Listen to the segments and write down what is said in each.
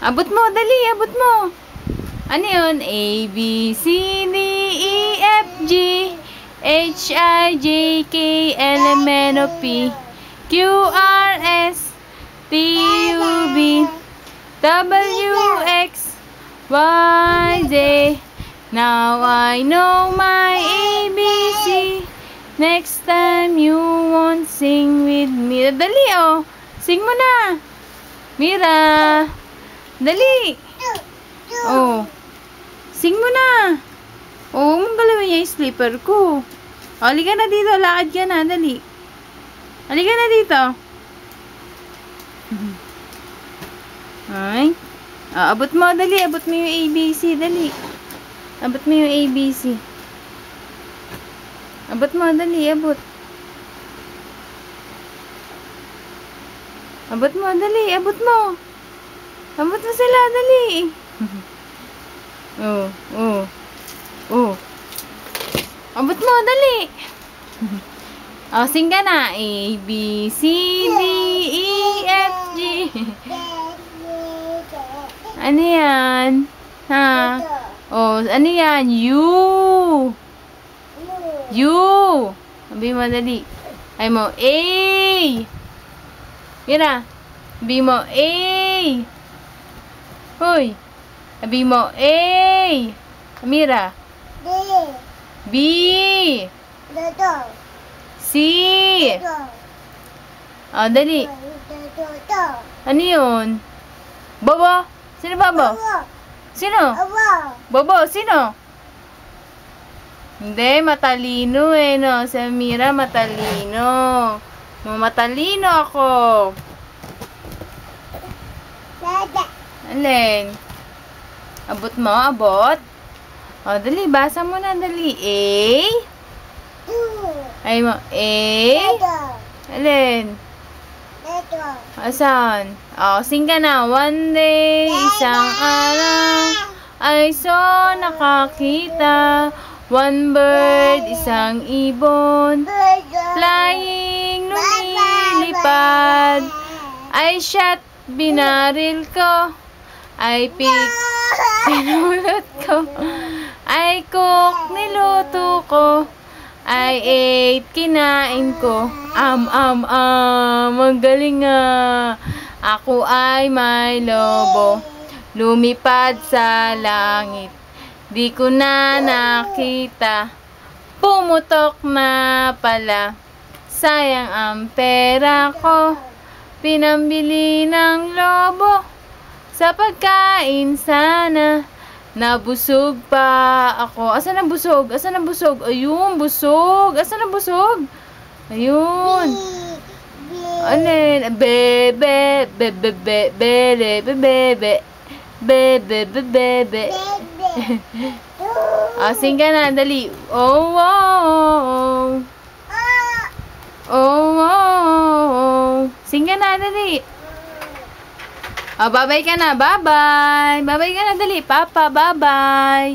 Abot mo, dali, abot mo. Ano yun? A, B, C, D, E, F, G, H, I, J, K, L, M, N, O, P, Q, R, S, T, U, V, W, X, Y, Z. Now I know my ABC. Next time you won't sing with me. Dali, oh. Sing mo na. Mira. Dali. Oh. Sing mo na. Oh, huwag mong galawin yung slipper ko. Oh, halika na dito. Lakad ka na. Dali. Halika na dito. Ay. Oh, abot mo. Dali. Abot mo yung ABC. Dali. Abot mo yung ABC. Abot mo. Dali. Abot. Abot mo. Dali. Abot mo. Abot mo sila. Dali. Oh. Oh. Oh. Abot mo. Dali. Oh, sing ka na. A, B, C, D, E, F, G. Ano yan? Ha? Oh, ano yan? U. U. Sabi mo, dali. Ay mo, A. Mira. Sabi mo, A. Hoy. Sabi mo, A. Mira. B. C. Oh, dali. Ano yun? Bobo? Sino Bobo? Sino? Bobo, sino? Hindi, matalino eh, no? Si Mira, matalino. Matalino ako. Alin? Abot mo, abot? O, dali, basa mo na, dali. A? Ay mo, A? Alin? Asan? O, sing ka na. One day, isang araw, ay so nakakita. One bird, isang ibon, flying, lumilipad. Ay shot, binaril ko. Ay pick, pinulot ko. Ay cook, niluto ko. I ate, kinain ko. Ang galing nga. Ako ay may lobo, lumipad sa langit. Di ko na nakita, pumutok na pala. Sayang ang pera ko, pinambili ng lobo. Sa pagkain sana, nabusog pa ako. Asan ang busog? Asan ang busog? Ayun, busog. Asan ang busog? Ayun. Alin? Bebe, bebe, bebe, bebe, bebe, bebe. Sing ka na, dali. Oh, oh, oh. Oh, oh. Sing ka na, dali. Bye-bye ka na. Bye-bye. Bye-bye ka na, dali. Papa, bye-bye.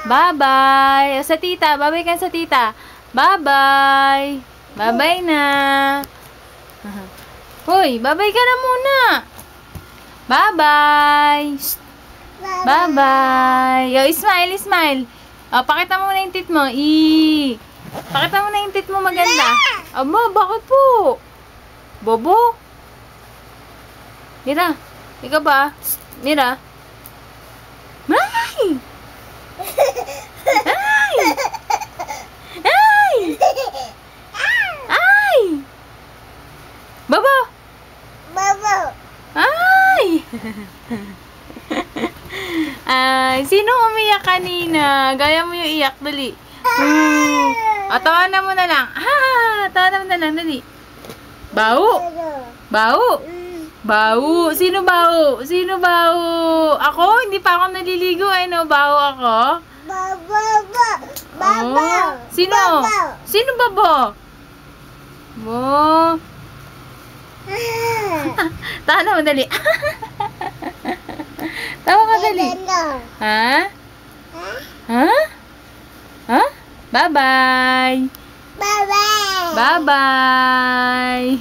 Bye-bye. Sa tita. Bye-bye ka sa tita. Bye-bye. Bye-bye na. Hoy, bye-bye ka na muna. Bye-bye. Bye-bye. Yo, smile, smile. Pakita mo na yung tit mo. Pakita mo na yung tit mo maganda. Aba, bakit po? Bobo? Mira, ikaw ba? Mira. Ay! Ay! Ay! Ay! Bobo! Ay! Ay, sino umiyak kanina? Gaya mo yung iyak, dali. Tawanan mo na lang. Tawanan mo na lang, dali. Bau! Bau! Bau! Sino bau? Sino bau? Ako? Hindi pa ako naliligo. Ay, no, bau ako? Oh. Sino? Sino babo? Bo. Tawa na mo, dali. Tawa ka, dali. Ha? Ha? Ha? Bye-bye. Bye-bye. Bye-bye.